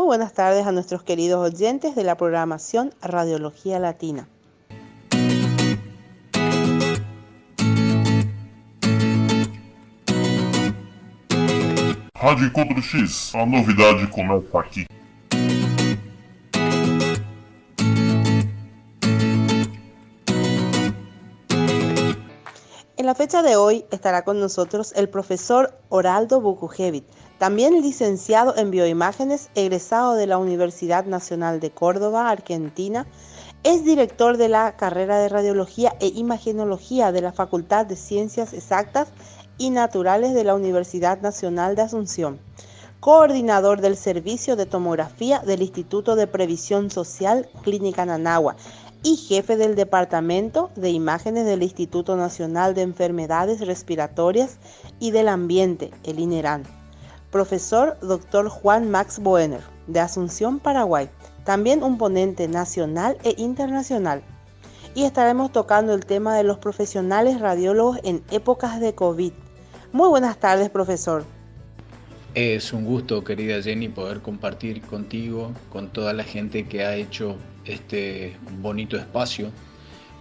Muy buenas tardes a nuestros queridos oyentes de la programación Radiología Latina. Rádio Encontro X, a novidade começa aqui. En la fecha de hoy estará con nosotros el profesor Oraldo Bukujevich, también licenciado en bioimágenes, egresado de la Universidad Nacional de Córdoba, Argentina. Es director de la carrera de Radiología e Imagenología de la Facultad de Ciencias Exactas y Naturales de la Universidad Nacional de Asunción. Coordinador del Servicio de Tomografía del Instituto de Previsión Social Clínica Nanagua y jefe del Departamento de Imágenes del Instituto Nacional de Enfermedades Respiratorias y del Ambiente, el INERAN. Profesor Dr. Juan Max Boehner, de Asunción, Paraguay, también un ponente nacional e internacional. Y estaremos tocando el tema de los profesionales radiólogos en épocas de COVID. Muy buenas tardes, profesor. Es un gusto, querida Jenny, poder compartir contigo, con toda la gente que ha hecho este bonito espacio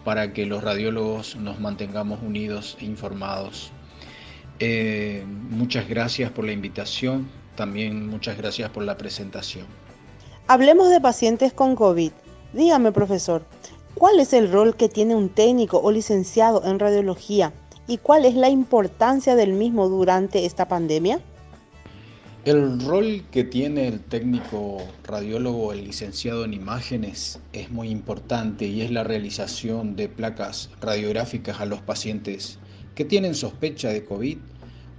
para que los radiólogos nos mantengamos unidos e informados. Muchas gracias por la invitación, también muchas gracias por la presentación. Hablemos de pacientes con COVID. Dígame, profesor, ¿cuál es el rol que tiene un técnico o licenciado en radiología y cuál es la importancia del mismo durante esta pandemia? El rol que tiene el técnico radiólogo, el licenciado en imágenes, es muy importante y es la realización de placas radiográficas a los pacientes que tienen sospecha de COVID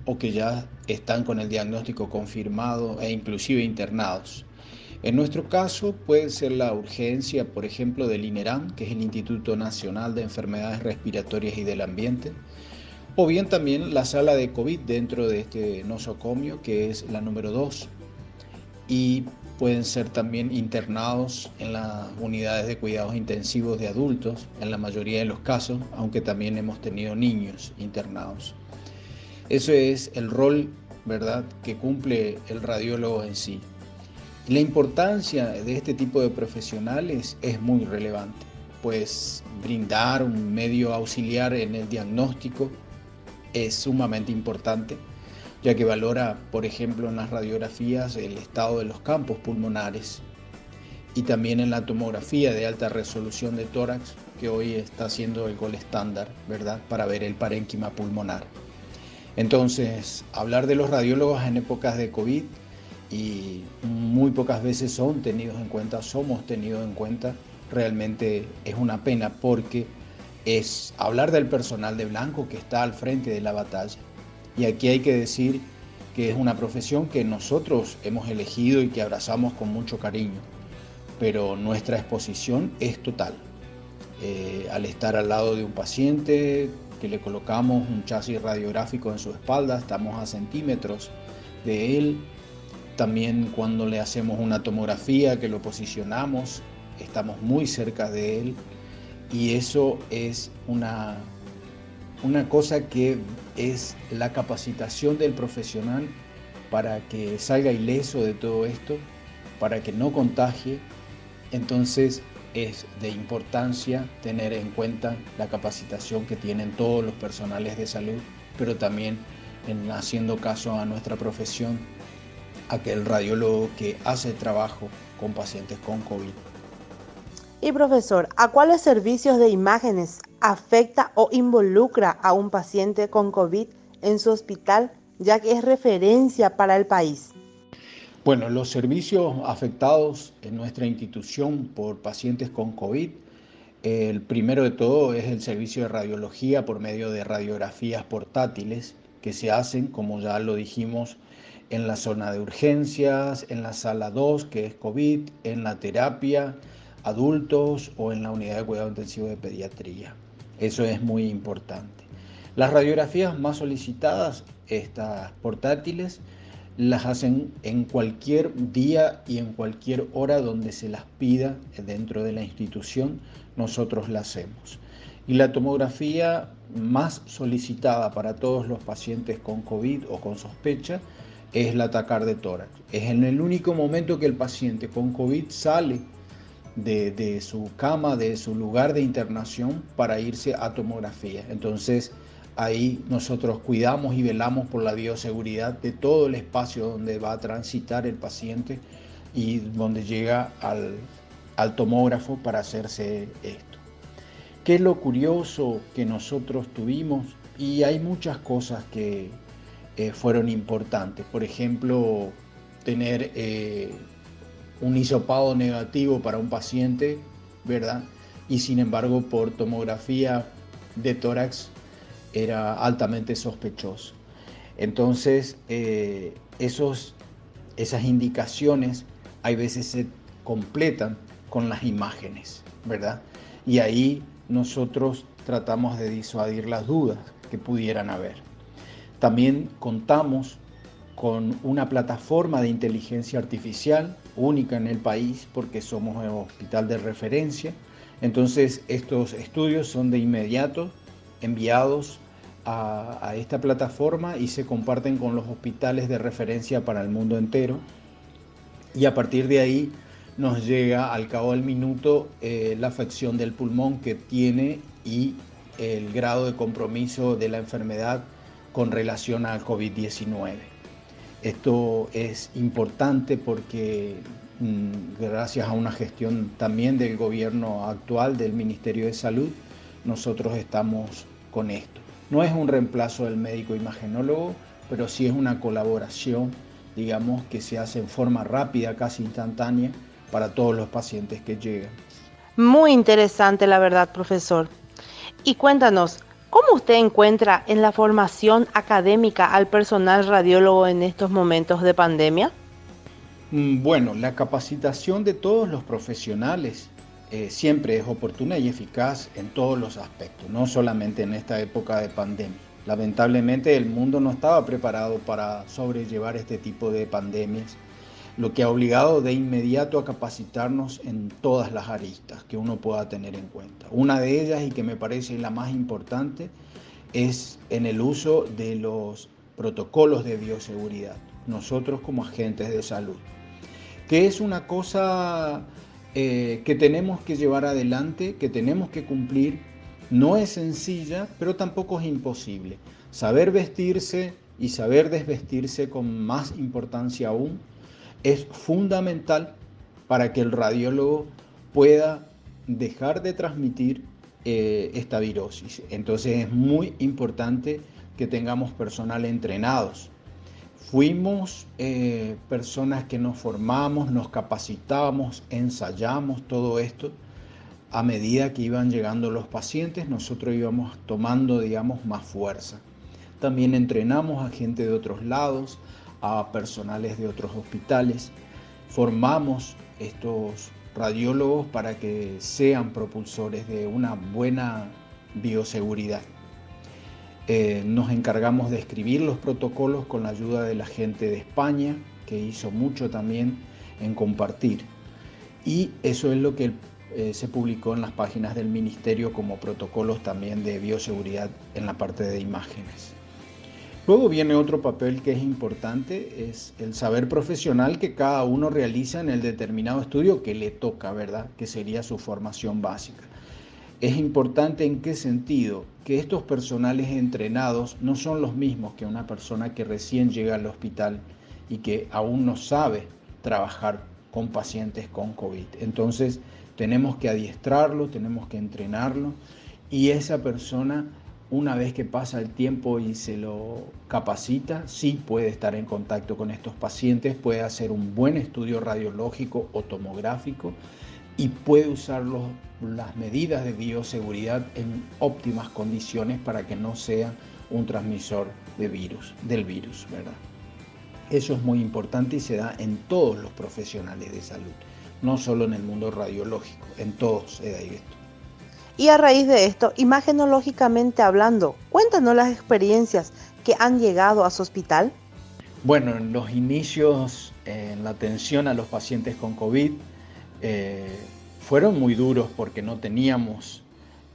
o que ya están con el diagnóstico confirmado e inclusive internados. En nuestro caso puede ser la urgencia, por ejemplo, del INERAN, que es el Instituto Nacional de Enfermedades Respiratorias y del Ambiente, o bien también la sala de COVID dentro de este nosocomio, que es la número 2, y pueden ser también internados en las unidades de cuidados intensivos de adultos, en la mayoría de los casos, aunque también hemos tenido niños internados. Eso es el rol, ¿verdad?, que cumple el radiólogo en sí. La importancia de este tipo de profesionales es muy relevante, pues brindar un medio auxiliar en el diagnóstico es sumamente importante, ya que valora, por ejemplo, en las radiografías el estado de los campos pulmonares y también en la tomografía de alta resolución de tórax, que hoy está siendo el gold estándar, ¿verdad?, para ver el parénquima pulmonar. Entonces, hablar de los radiólogos en épocas de COVID y muy pocas veces somos tenidos en cuenta, realmente es una pena porque es hablar del personal de blanco que está al frente de la batalla. Y aquí hay que decir que es una profesión que nosotros hemos elegido y que abrazamos con mucho cariño, pero nuestra exposición es total. Al estar al lado de un paciente que le colocamos un chasis radiográfico en su espalda, estamos a centímetros de él. También cuando le hacemos una tomografía, que lo posicionamos, estamos muy cerca de él. Y eso es una cosa que es la capacitación del profesional para que salga ileso de todo esto, para que no contagie. Entonces es de importancia tener en cuenta la capacitación que tienen todos los personales de salud, pero también haciendo caso a nuestra profesión, aquel radiólogo que hace trabajo con pacientes con COVID. Y profesor, ¿a cuáles servicios de imágenes afecta o involucra a un paciente con COVID en su hospital, ya que es referencia para el país? Bueno, los servicios afectados en nuestra institución por pacientes con COVID, el primero de todo es el servicio de radiología por medio de radiografías portátiles que se hacen, como ya lo dijimos, en la zona de urgencias, en la sala 2, que es COVID, en la terapia, adultos o en la unidad de cuidado intensivo de pediatría. Eso es muy importante. Las radiografías más solicitadas, estas portátiles, las hacen en cualquier día y en cualquier hora donde se las pida dentro de la institución, nosotros la hacemos. Y la tomografía más solicitada para todos los pacientes con COVID o con sospecha es el atacar de tórax. Es en el único momento que el paciente con COVID sale de su cama, de su lugar de internación para irse a tomografía. Entonces ahí nosotros cuidamos y velamos por la bioseguridad de todo el espacio donde va a transitar el paciente y donde llega al tomógrafo para hacerse esto. ¿Qué es lo curioso que nosotros tuvimos? Y hay muchas cosas que fueron importantes. Por ejemplo, tener un hisopado negativo para un paciente, ¿verdad? Y sin embargo, por tomografía de tórax era altamente sospechoso. Entonces, esas indicaciones hay veces se completan con las imágenes, ¿verdad? Y ahí nosotros tratamos de disuadir las dudas que pudieran haber. También contamos con una plataforma de inteligencia artificial única en el país porque somos el hospital de referencia. Entonces estos estudios son de inmediato enviados a esta plataforma y se comparten con los hospitales de referencia para el mundo entero. Y a partir de ahí nos llega al cabo del minuto la afección del pulmón que tiene y el grado de compromiso de la enfermedad con relación al COVID-19. Esto es importante porque gracias a una gestión también del gobierno actual, del Ministerio de Salud, nosotros estamos con esto. No es un reemplazo del médico imagenólogo, pero sí es una colaboración, digamos, que se hace en forma rápida, casi instantánea, para todos los pacientes que llegan. Muy interesante, la verdad, profesor. Y cuéntanos, ¿cómo usted encuentra en la formación académica al personal radiólogo en estos momentos de pandemia? Bueno, la capacitación de todos los profesionales siempre es oportuna y eficaz en todos los aspectos, no solamente en esta época de pandemia. Lamentablemente el mundo no estaba preparado para sobrellevar este tipo de pandemias, lo que ha obligado de inmediato a capacitarnos en todas las aristas que uno pueda tener en cuenta. Una de ellas, y que me parece la más importante, es en el uso de los protocolos de bioseguridad, nosotros como agentes de salud, que es una cosa que tenemos que llevar adelante, que tenemos que cumplir. No es sencilla, pero tampoco es imposible. Saber vestirse y saber desvestirse con más importancia aún es fundamental para que el radiólogo pueda dejar de transmitir esta virosis. Entonces es muy importante que tengamos personal entrenados. Fuimos personas que nos formamos, nos capacitábamos, ensayamos todo esto. A medida que iban llegando los pacientes, nosotros íbamos tomando, digamos, más fuerza. También entrenamos a gente de otros lados, a personales de otros hospitales. Formamos estos radiólogos para que sean propulsores de una buena bioseguridad. Nos encargamos de escribir los protocolos con la ayuda de la gente de España, que hizo mucho también en compartir. Y eso es lo que se publicó en las páginas del Ministerio como protocolos también de bioseguridad en la parte de imágenes. Luego viene otro papel que es importante, es el saber profesional que cada uno realiza en el determinado estudio que le toca, ¿verdad? Que sería su formación básica. Es importante en qué sentido, que estos personales entrenados no son los mismos que una persona que recién llega al hospital y que aún no sabe trabajar con pacientes con COVID. Entonces tenemos que adiestrarlo, tenemos que entrenarlo y esa persona, una vez que pasa el tiempo y se lo capacita, sí puede estar en contacto con estos pacientes, puede hacer un buen estudio radiológico o tomográfico y puede usar las medidas de bioseguridad en óptimas condiciones para que no sea un transmisor del virus, ¿verdad? Eso es muy importante y se da en todos los profesionales de salud, no solo en el mundo radiológico, en todos se da esto. Y a raíz de esto, imagenológicamente hablando, cuéntanos las experiencias que han llegado a su hospital. Bueno, en los inicios, en la atención a los pacientes con COVID, fueron muy duros porque no teníamos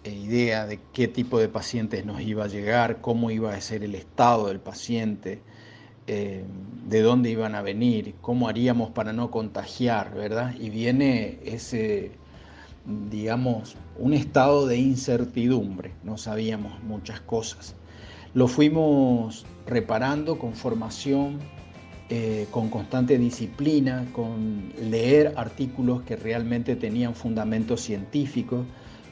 idea de qué tipo de pacientes nos iba a llegar, cómo iba a ser el estado del paciente. de dónde iban a venir, cómo haríamos para no contagiar, ¿verdad? Y viene ese, digamos, un estado de incertidumbre, no sabíamos muchas cosas. Lo fuimos reparando con formación, con constante disciplina, con leer artículos que realmente tenían fundamentos científicos.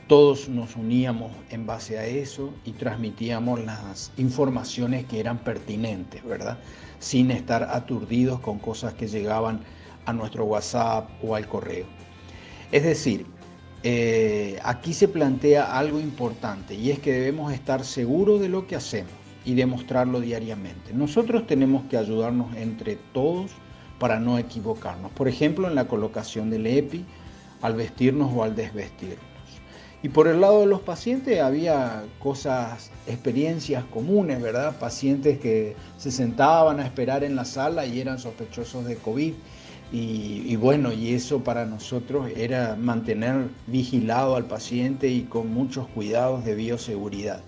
Todos nos uníamos en base a eso y transmitíamos las informaciones que eran pertinentes, ¿verdad? Sin estar aturdidos con cosas que llegaban a nuestro WhatsApp o al correo. Es decir, aquí se plantea algo importante, y es que debemos estar seguros de lo que hacemos y demostrarlo diariamente. Nosotros tenemos que ayudarnos entre todos para no equivocarnos. Por ejemplo, en la colocación del EPI, al vestirnos o al desvestirnos. Y por el lado de los pacientes había cosas, experiencias comunes, ¿verdad? Pacientes que se sentaban a esperar en la sala y eran sospechosos de COVID. Y bueno, y eso para nosotros era mantener vigilado al paciente y con muchos cuidados de bioseguridad.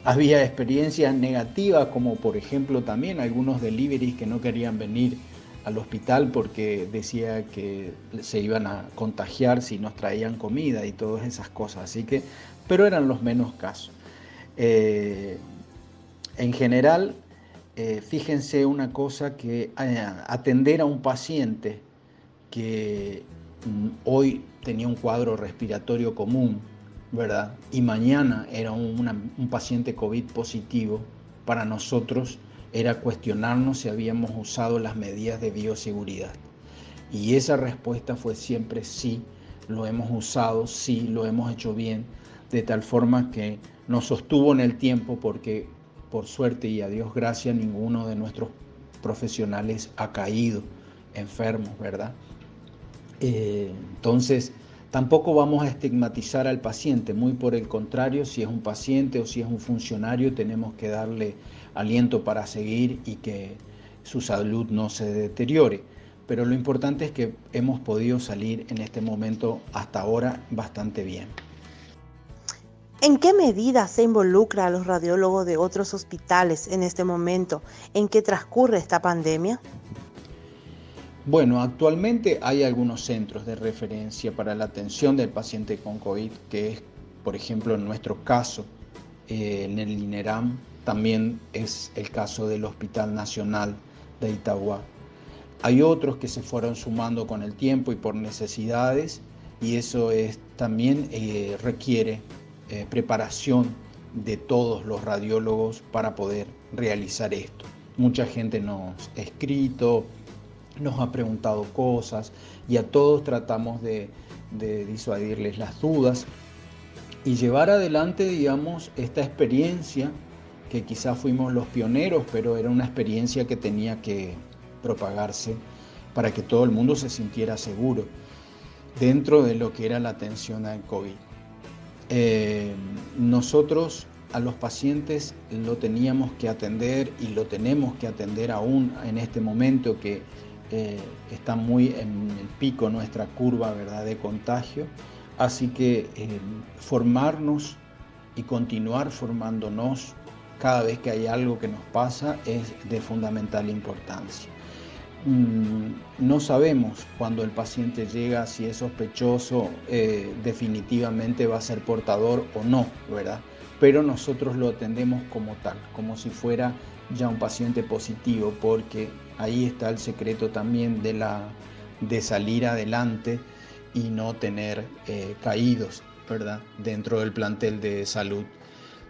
Había experiencias negativas, como por ejemplo también algunos deliveries que no querían venir al hospital porque decía que se iban a contagiar si nos traían comida y todas esas cosas, así que, pero eran los menos casos. En general, fíjense una cosa, que atender a un paciente que hoy tenía un cuadro respiratorio común, ¿verdad? Y mañana era un paciente COVID positivo, para nosotros era cuestionarnos si habíamos usado las medidas de bioseguridad. Y esa respuesta fue siempre sí, lo hemos usado, sí, lo hemos hecho bien, de tal forma que nos sostuvo en el tiempo, porque por suerte y a Dios gracias, ninguno de nuestros profesionales ha caído enfermos, ¿verdad? Entonces, tampoco vamos a estigmatizar al paciente, muy por el contrario, si es un paciente o si es un funcionario, tenemos que darle aliento para seguir y que su salud no se deteriore. Pero lo importante es que hemos podido salir en este momento hasta ahora bastante bien. ¿En qué medida se involucra a los radiólogos de otros hospitales en este momento en que transcurre esta pandemia? Bueno, actualmente hay algunos centros de referencia para la atención del paciente con COVID, que es, por ejemplo, en nuestro caso, en el INERAM, también es el caso del Hospital Nacional de Itagua. Hay otros que se fueron sumando con el tiempo y por necesidades, y eso también requiere preparación de todos los radiólogos para poder realizar esto. Mucha gente nos ha escrito, nos ha preguntado cosas, y a todos tratamos de disuadirles las dudas y llevar adelante, digamos, esta experiencia que quizás fuimos los pioneros, pero era una experiencia que tenía que propagarse para que todo el mundo se sintiera seguro dentro de lo que era la atención al COVID. Nosotros a los pacientes lo teníamos que atender y lo tenemos que atender aún en este momento que está muy en el pico nuestra curva, ¿verdad?, de contagio. Así que formarnos y continuar formándonos cada vez que hay algo que nos pasa es de fundamental importancia. No sabemos cuando el paciente llega si es sospechoso, definitivamente va a ser portador o no, ¿verdad? Pero nosotros lo atendemos como tal, como si fuera ya un paciente positivo, porque ahí está el secreto también de salir adelante y no tener caídos, ¿verdad?, dentro del plantel de salud.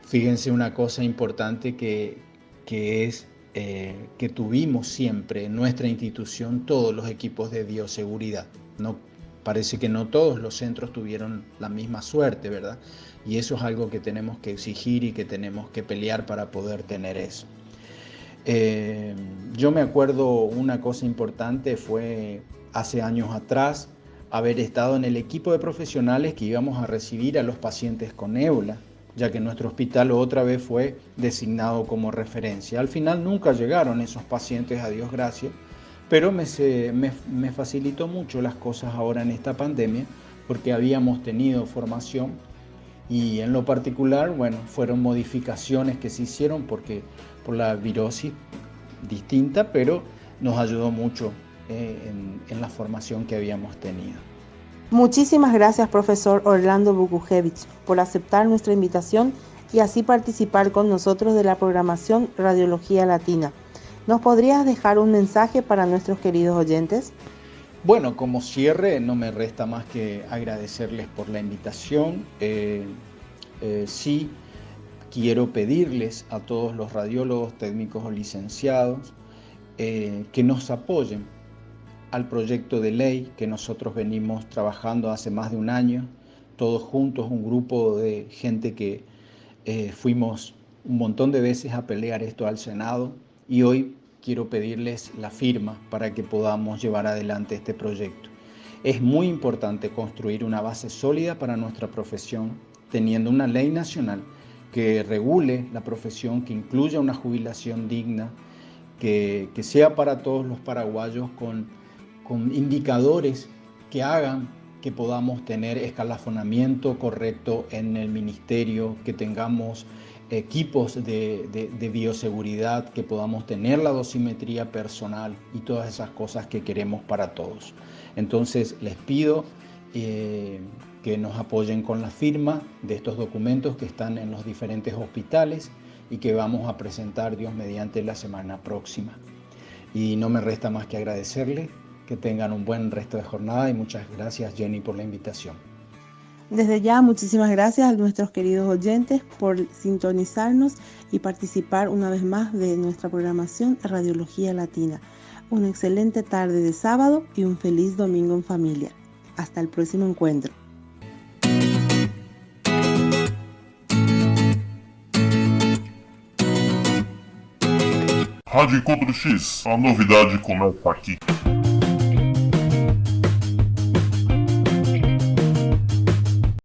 Fíjense una cosa importante que es que tuvimos siempre en nuestra institución todos los equipos de bioseguridad. No, parece que no todos los centros tuvieron la misma suerte, ¿verdad? Y eso es algo que tenemos que exigir y que tenemos que pelear para poder tener eso. Yo me acuerdo una cosa importante, fue hace años atrás, haber estado en el equipo de profesionales que íbamos a recibir a los pacientes con ébola, ya que nuestro hospital otra vez fue designado como referencia. Al final nunca llegaron esos pacientes, a Dios gracias, pero me facilitó mucho las cosas ahora en esta pandemia, porque habíamos tenido formación Y en lo particular, bueno, fueron modificaciones que se hicieron por la virosis distinta, pero nos ayudó mucho en la formación que habíamos tenido. Muchísimas gracias, profesor Orlando Bukujevich, por aceptar nuestra invitación y así participar con nosotros de la programación Radiología Latina. ¿Nos podrías dejar un mensaje para nuestros queridos oyentes? Bueno, como cierre, no me resta más que agradecerles por la invitación. Sí, quiero pedirles a todos los radiólogos, técnicos o licenciados que nos apoyen al proyecto de ley que nosotros venimos trabajando hace más de un año, todos juntos, un grupo de gente que fuimos un montón de veces a pelear esto al Senado, y hoy quiero pedirles la firma para que podamos llevar adelante este proyecto. Es muy importante construir una base sólida para nuestra profesión, teniendo una ley nacional que regule la profesión, que incluya una jubilación digna, que sea para todos los paraguayos con indicadores que hagan que podamos tener escalafonamiento correcto en el ministerio, que tengamos equipos de bioseguridad, que podamos tener la dosimetría personal y todas esas cosas que queremos para todos. Entonces les pido que nos apoyen con la firma de estos documentos que están en los diferentes hospitales y que vamos a presentar, Dios mediante, la semana próxima. Y no me resta más que agradecerles. Que tengan un buen resto de jornada y muchas gracias, Jenny, por la invitación. Desde ya, muchísimas gracias a nuestros queridos oyentes por sintonizarnos y participar una vez más de nuestra programación Radiología Latina. Una excelente tarde de sábado y un feliz domingo en familia. Hasta el próximo encuentro. Rádio Encontro X, a novidade começa aqui.